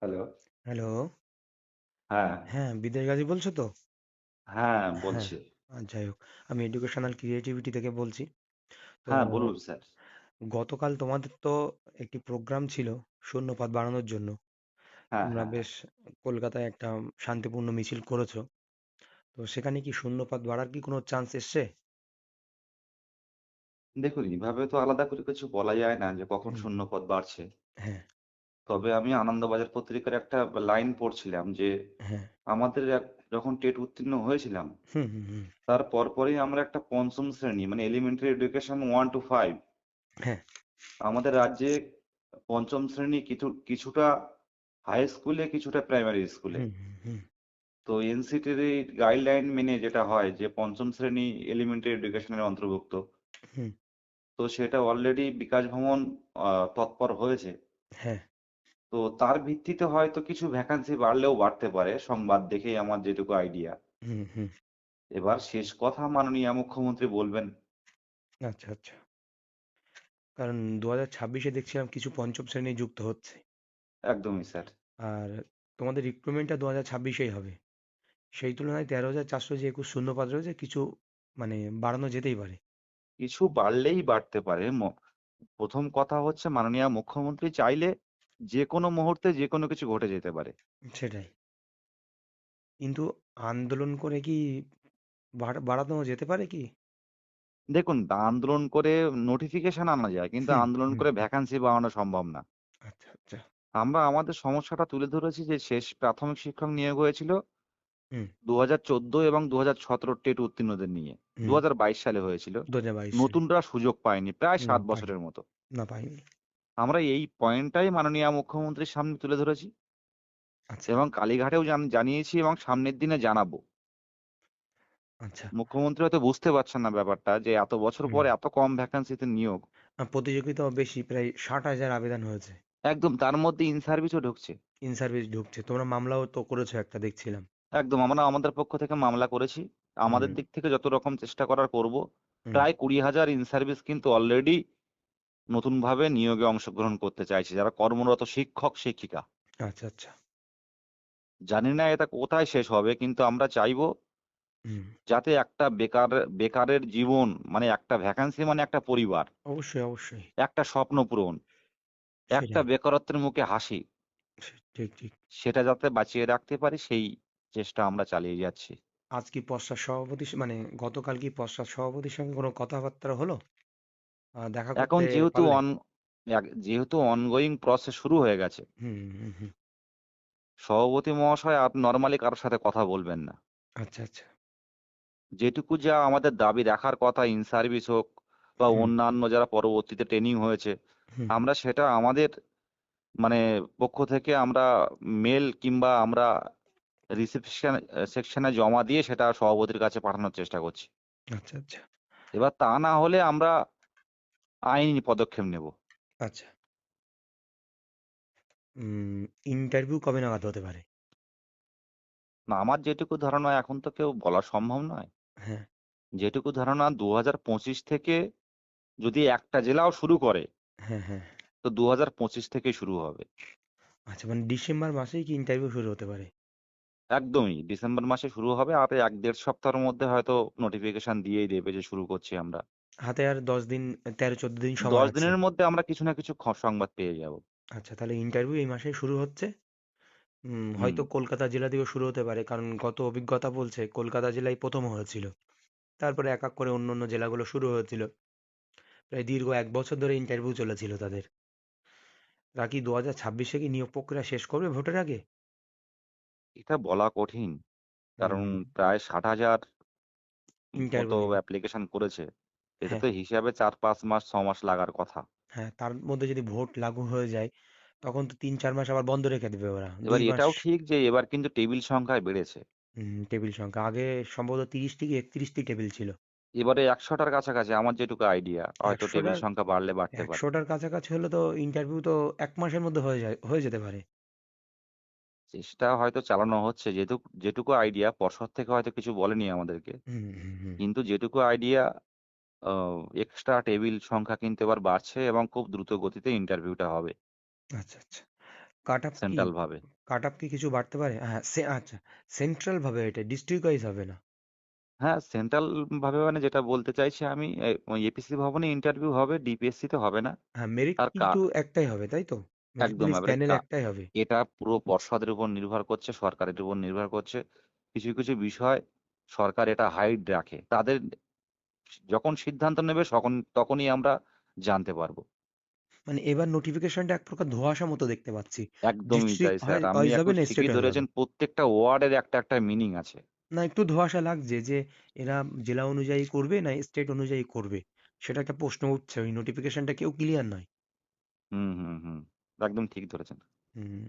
Hello. Hello. হ্যাঁ, হ্যাঁ, বিদেশ গাজী বলছো তো? হ্যাঁ হ্যাঁ, বলছি। যাই হোক। আমি এডুকেশনাল ক্রিয়েটিভিটি থেকে বলছি। তো হ্যাঁ, বলুন স্যার। গতকাল তোমাদের তো একটি প্রোগ্রাম ছিল শূন্যপাত বাড়ানোর জন্য। হ্যাঁ, তোমরা হ্যাঁ, হ্যাঁ। বেশ কলকাতায় একটা শান্তিপূর্ণ মিছিল করেছো। তো সেখানে কি শূন্যপাত বাড়ার কি কোনো চান্স এসছে? দেখুন এভাবে তো আলাদা করে কিছু বলা যায় না যে কখন হুম, শূন্যপদ বাড়ছে। হ্যাঁ, তবে আমি আনন্দবাজার পত্রিকার একটা লাইন পড়ছিলাম যে হ্যাঁ, আমাদের যখন টেট উত্তীর্ণ হয়েছিলাম, হুম, হুম, হুম, তার পরপরই আমরা একটা পঞ্চম শ্রেণী মানে এলিমেন্টারি এডুকেশন 1 to 5 হ্যাঁ, আমাদের রাজ্যে পঞ্চম শ্রেণী কিছুটা হাই স্কুলে, কিছুটা প্রাইমারি স্কুলে। হুম, হুম, হুম, তো এনসিটির এই গাইডলাইন মেনে যেটা হয় যে পঞ্চম শ্রেণী এলিমেন্টারি এডুকেশনের অন্তর্ভুক্ত। হুম, তো সেটা অলরেডি বিকাশ ভবন তৎপর হয়েছে। হ্যাঁ, তো তার ভিত্তিতে হয়তো কিছু ভ্যাকান্সি বাড়লেও বাড়তে পারে সংবাদ দেখেই আমার যেটুকু আইডিয়া। হুম, হুম, এবার শেষ কথা মাননীয় মুখ্যমন্ত্রী বলবেন। আচ্ছা, আচ্ছা। কারণ 2026-এ দেখছিলাম কিছু পঞ্চম শ্রেণী যুক্ত হচ্ছে। একদমই স্যার। আর তোমাদের রিক্রুটমেন্টটা 2026-এই হবে। সেই তুলনায় 13,400 যে 21 শূন্যপদ রয়েছে কিছু মানে বাড়ানো যেতেই পারে। কিছু বাড়লেই বাড়তে পারে। প্রথম কথা হচ্ছে মাননীয় মুখ্যমন্ত্রী চাইলে যেকোনো মুহূর্তে যেকোনো কিছু ঘটে যেতে পারে। সেটাই। কিন্তু আন্দোলন করে কি বাড়ানো যেতে পারে কি? দেখুন আন্দোলন করে নোটিফিকেশন আনা যায় কিন্তু হুম, আন্দোলন হুম, করে হুম। ভ্যাকান্সি বাড়ানো সম্ভব না। আচ্ছা, আচ্ছা। আমরা আমাদের সমস্যাটা তুলে ধরেছি যে শেষ প্রাথমিক শিক্ষক নিয়োগ হয়েছিল হুম, ২০১৪ এবং ২০১৭ টেট উত্তীর্ণদের নিয়ে। হুম। ২০২২ সালে হয়েছিল। 2022 সালে। নতুনরা সুযোগ পায়নি। প্রায় না ৭ পাইনি, বছরের মতো। না পাইনি। আমরা এই পয়েন্টটাই মাননীয় মুখ্যমন্ত্রীর সামনে তুলে ধরেছি আচ্ছা, এবং কালীঘাটেও জানিয়েছি এবং সামনের দিনে জানাবো। আচ্ছা। মুখ্যমন্ত্রী হয়তো বুঝতে পারছেন না ব্যাপারটা যে এত বছর হুম। পরে এত কম ভ্যাকান্সিতে নিয়োগ। প্রতিযোগিতাও বেশি, প্রায় 60,000 আবেদন হয়েছে। একদম তার মধ্যে ইন সার্ভিসও ঢুকছে। ইন সার্ভিস ঢুকছে। তোমরা মামলাও তো করেছো একটা দেখছিলাম। একদম আমরা আমাদের পক্ষ থেকে মামলা করেছি। আমাদের হুম, দিক থেকে যত রকম চেষ্টা করার করব। হুম। প্রায় ২০,০০০ ইন সার্ভিস কিন্তু অলরেডি নতুনভাবে নিয়োগে অংশগ্রহণ করতে চাইছে যারা কর্মরত শিক্ষক, শিক্ষিকা। আচ্ছা, আচ্ছা। জানি না এটা কোথায় শেষ হবে কিন্তু আমরা চাইবো হুম। যাতে একটা বেকারের জীবন মানে একটা ভ্যাকান্সি মানে একটা পরিবার, অবশ্যই, অবশ্যই। একটা স্বপ্ন পূরণ, একটা সেটাই। বেকারত্বের মুখে হাসি ঠিক, ঠিক। সেটা যাতে বাঁচিয়ে রাখতে পারি সেই চেষ্টা আমরা চালিয়ে যাচ্ছি। আজ কি পশ্চাৎ সভাপতি মানে গতকাল কি পশ্চাৎ সভাপতির সঙ্গে কোনো কথাবার্তা হলো? দেখা এখন করতে পারলে? যেহেতু অনগোয়িং প্রসেস শুরু হয়ে গেছে, হুম, হুম, হুম। সভাপতি মহাশয় নরমালি কারো সাথে কথা বলবেন না। আচ্ছা, আচ্ছা। যেটুকু যা আমাদের দাবি রাখার কথা ইন সার্ভিস হোক বা হুম, অন্যান্য যারা পরবর্তীতে ট্রেনিং হয়েছে, হুম। আমরা সেটা আমাদের মানে পক্ষ থেকে আমরা মেল কিংবা আমরা সেকশনে জমা দিয়ে সেটা সভাপতির কাছে পাঠানোর চেষ্টা করছি। আচ্ছা, আচ্ছা, এবার তা না হলে আমরা আইনি পদক্ষেপ নেব। আচ্ছা। উম ইন্টারভিউ কবে নাগাদ হতে পারে? না আমার যেটুকু ধারণা এখন তো কেউ বলা সম্ভব নয়। হ্যাঁ, যেটুকু ধারণা ২০২৫ থেকে যদি একটা জেলাও শুরু করে, হ্যাঁ, হ্যাঁ। তো ২০২৫ থেকেই শুরু হবে। আচ্ছা, মানে ডিসেম্বর মাসেই কি ইন্টারভিউ শুরু হতে পারে? একদমই ডিসেম্বর মাসে শুরু হবে। আর ১-১.৫ সপ্তাহের মধ্যে হয়তো নোটিফিকেশন দিয়েই দেবে যে শুরু করছি আমরা। হাতে আর ১০ দিন, ১৩-১৪ দিন সময় ১০ আছে। দিনের মধ্যে আমরা কিছু না কিছু সংবাদ পেয়ে যাব। আচ্ছা, তাহলে ইন্টারভিউ এই মাসেই শুরু হচ্ছে। হুম। হয়তো কলকাতা জেলা থেকেও শুরু হতে পারে। কারণ গত অভিজ্ঞতা বলছে কলকাতা জেলায় ১ম হয়েছিল। তারপরে এক, এক করে অন্যান্য জেলাগুলো শুরু হয়েছিল। প্রায় দীর্ঘ ১ বছর ধরে ইন্টারভিউ চলেছিল তাদের। তারা কি ২০২৬-এ কি নিয়োগ প্রক্রিয়া শেষ করবে ভোটের আগে? এটা বলা কঠিন। কারণ হুম, প্রায় ৬০,০০০ মতো ইন্টারভিউ নেবে। অ্যাপ্লিকেশন করেছে। এতে হ্যাঁ, তো হিসাবে ৪-৫ মাস ৬ মাস লাগার কথা। হ্যাঁ, তার মধ্যে যদি ভোট লাগু হয়ে যায়, তখন তো ৩-৪ মাস আবার বন্ধ রেখে দেবে ওরা। এবার ২ মাস। এটাও ঠিক যে এবার কিন্তু টেবিল সংখ্যায় বেড়েছে। টেবিল সংখ্যা। আগে সম্ভবত ৩০ কি ৩১টি টেবিল ছিল। এবারে ১০০ টার কাছাকাছি আমার যেটুকু আইডিয়া। হয়তো ১০০ টেবিল টার সংখ্যা বাড়লে বাড়তে পারে। ১০০ টার কাছাকাছি হলে তো ইন্টারভিউ তো ১ মাসের মধ্যে হয়ে যেতে পারে। চেষ্টা হয়তো চালানো হচ্ছে। যেটুকু আইডিয়া পর্ষদ থেকে হয়তো কিছু বলেনি আমাদেরকে। হুম, হুম, হুম। কিন্তু যেটুকু আইডিয়া আ এক্সট্রা টেবিল সংখ্যা কিন্তু এবার বাড়ছে এবং খুব দ্রুত গতিতে ইন্টারভিউটা হবে। আচ্ছা, আচ্ছা। কাট আপ কি সেন্ট্রাল ভাবে। কাট আপ কি কিছু বাড়তে পারে? হ্যাঁ, আচ্ছা, সেন্ট্রাল ভাবে এটা ডিস্ট্রিক্ট ওয়াইজ হবে না। হ্যাঁ, সেন্ট্রাল ভাবে মানে যেটা বলতে চাইছি আমি, ওই এপিসি ভবনে ইন্টারভিউ হবে, ডিপিএসসি তে হবে না। হ্যাঁ, মেরিট তার কিন্তু একটাই হবে, তাই তো? মেরিট একদম এবারে প্যানেল একটাই হবে। এটা পুরো পর্ষদের উপর নির্ভর করছে, সরকারের উপর নির্ভর করছে। কিছু কিছু বিষয় সরকার এটা হাইড রাখে, তাদের যখন সিদ্ধান্ত নেবে তখনই আমরা জানতে পারবো। মানে এবার নোটিফিকেশনটা এক প্রকার ধোঁয়াশা মতো দেখতে পাচ্ছি। একদমই তাই ডিস্ট্রিক্ট স্যার, আপনি ওয়াইজ হবে একদম না ঠিকই স্টেট ওয়াইজ হবে? ধরেছেন, প্রত্যেকটা ওয়ার্ডের একটা একটা মিনিং আছে। না, একটু ধোঁয়াশা লাগছে যে এরা জেলা অনুযায়ী করবে না স্টেট অনুযায়ী করবে, সেটা একটা প্রশ্ন উঠছে। ওই নোটিফিকেশনটা কেউ ক্লিয়ার নয়। হুম হুম হুম, একদম ঠিক ধরেছেন। হুম।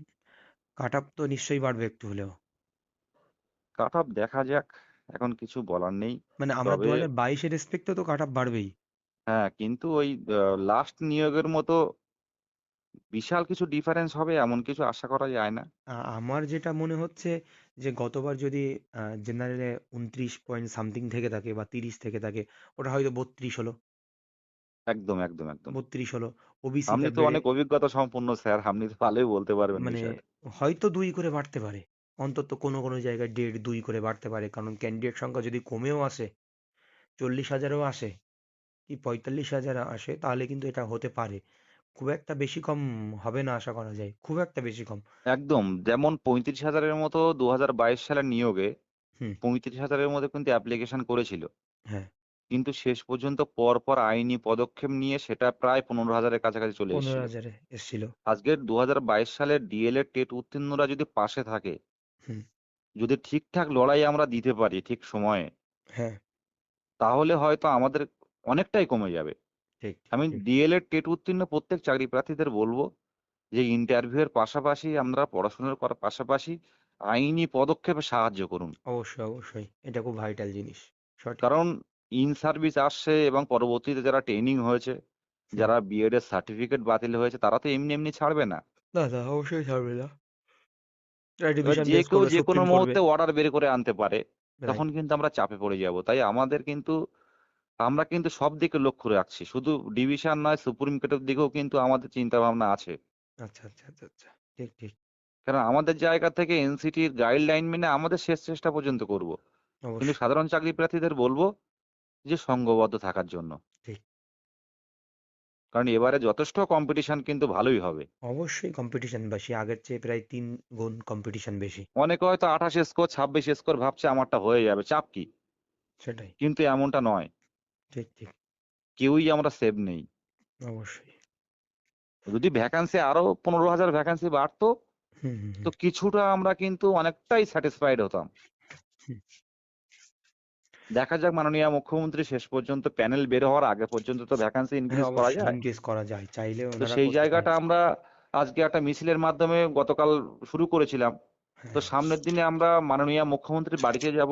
কাট আপ তো নিশ্চয়ই বাড়বে একটু হলেও। কাট অফ দেখা যাক, এখন কিছু বলার নেই। মানে আমরা তবে 2022-এর রেসপেক্টে তো কাট আপ বাড়বেই। হ্যাঁ, কিন্তু ওই লাস্ট নিয়োগের মতো বিশাল কিছু ডিফারেন্স হবে এমন কিছু আশা করা যায় না। আমার যেটা মনে হচ্ছে যে গতবার যদি জেনারেলে 29 পয়েন্ট সামথিং থেকে থাকে বা 30 থেকে থাকে, ওটা হয়তো 32 হলো। একদম একদম একদম। 32 হলো। ওবিসিটা আপনি তো বেড়ে অনেক অভিজ্ঞতা সম্পন্ন স্যার, আপনি তো ভালোই বলতে পারবেন মানে বিষয়টা। হয়তো 2 করে বাড়তে পারে। অন্তত কোনো কোনো জায়গায় 1.5 2 করে বাড়তে পারে, কারণ ক্যান্ডিডেট সংখ্যা যদি কমেও আসে, 40,000-ও আসে কি 45,000 আসে, তাহলে কিন্তু এটা হতে পারে। খুব একটা বেশি কম হবে না আশা করা যায়, খুব একটা বেশি কম। একদম, যেমন 35,000-এর মতো 2022 সালের নিয়োগে হুম। 35,000-এর মধ্যে কিন্তু অ্যাপ্লিকেশন করেছিল, হ্যাঁ, কিন্তু শেষ পর্যন্ত পর পর আইনি পদক্ষেপ নিয়ে সেটা প্রায় 15,000-এর কাছাকাছি চলে এসেছিল। 15,000-এ এসছিল। আজকের 2022 সালের ডিএলএড টেট উত্তীর্ণরা যদি পাশে থাকে, হুম। যদি ঠিকঠাক লড়াই আমরা দিতে পারি ঠিক সময়ে, হ্যাঁ। তাহলে হয়তো আমাদের অনেকটাই কমে যাবে। ঠিক ঠিক আমি ঠিক। ডিএলএড টেট উত্তীর্ণ প্রত্যেক চাকরি প্রার্থীদের বলবো যে ইন্টারভিউ এর পাশাপাশি আমরা পড়াশোনার করার পাশাপাশি আইনি পদক্ষেপে সাহায্য করুন। অবশ্যই অবশ্যই, এটা খুব ভাইটাল জিনিস। সঠিক। কারণ ইন সার্ভিস আসছে এবং পরবর্তীতে যারা ট্রেনিং হয়েছে, হুম। যারা বিএড এর সার্টিফিকেট বাতিল হয়েছে, তারা তো এমনি এমনি ছাড়বে না। দাদা অবশ্যই ছাড়বে না। এবার ডিভিশন যে বেস কেউ করবে, যে কোনো সুপ্রিম করবে। মুহূর্তে অর্ডার বের করে আনতে পারে, তখন রাইট। কিন্তু আমরা চাপে পড়ে যাব। তাই আমরা কিন্তু সব দিকে লক্ষ্য রাখছি, শুধু ডিভিশন নয়, সুপ্রিম কোর্টের দিকেও কিন্তু আমাদের চিন্তা ভাবনা আছে। আচ্ছা আচ্ছা আচ্ছা আচ্ছা। ঠিক ঠিক। কারণ আমাদের জায়গা থেকে এনসিটির গাইডলাইন মেনে আমাদের শেষ চেষ্টা পর্যন্ত করব। কিন্তু অবশ্যই। সাধারণ চাকরি প্রার্থীদের বলবো যে সংঘবদ্ধ থাকার জন্য। ঠিক। কারণ এবারে যথেষ্ট কম্পিটিশন কিন্তু ভালোই হবে। অবশ্যই কম্পিটিশন বেশি, আগের চেয়ে প্রায় 3 গুণ কম্পিটিশন বেশি। অনেকে হয়তো 28 স্কোর 26 স্কোর ভাবছে আমারটা হয়ে যাবে, চাপ কি? সেটাই। কিন্তু এমনটা নয়। ঠিক ঠিক। কেউই আমরা সেভ নেই। অবশ্যই। যদি ভ্যাকান্সি আরো 15,000 ভ্যাকান্সি বাড়তো, হুম হুম তো হুম কিছুটা আমরা কিন্তু অনেকটাই স্যাটিসফাইড হতাম। হুম। দেখা যাক, মাননীয় মুখ্যমন্ত্রী শেষ পর্যন্ত প্যানেল বের হওয়ার আগে পর্যন্ত তো ভ্যাকান্সি হ্যাঁ, ইনক্রিজ করা অবশ্যই যায়। ইনক্রিজ করা যায়, চাইলে তো ওনারা সেই করতে জায়গাটা পারেন। আমরা আজকে একটা মিছিলের মাধ্যমে গতকাল শুরু করেছিলাম। তো হ্যাঁ। সামনের দিনে আমরা মাননীয় মুখ্যমন্ত্রীর বাড়িতে যাব,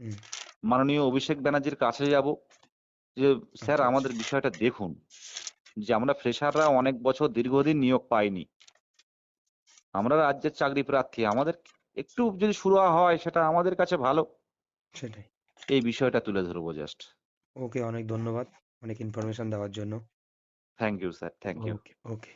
হুম। মাননীয় অভিষেক ব্যানার্জির কাছে যাব, যে স্যার আচ্ছা আচ্ছা। আমাদের বিষয়টা দেখুন, যে আমরা ফ্রেশাররা অনেক বছর দীর্ঘদিন নিয়োগ পাইনি, আমরা রাজ্যের চাকরি প্রার্থী, আমাদের একটু যদি শুরু হয় সেটা আমাদের কাছে ভালো। সেটাই। এই বিষয়টা তুলে ধরবো জাস্ট। ওকে, অনেক ধন্যবাদ অনেক ইনফরমেশন দেওয়ার জন্য। Thank you sir, thank you. Okay okay.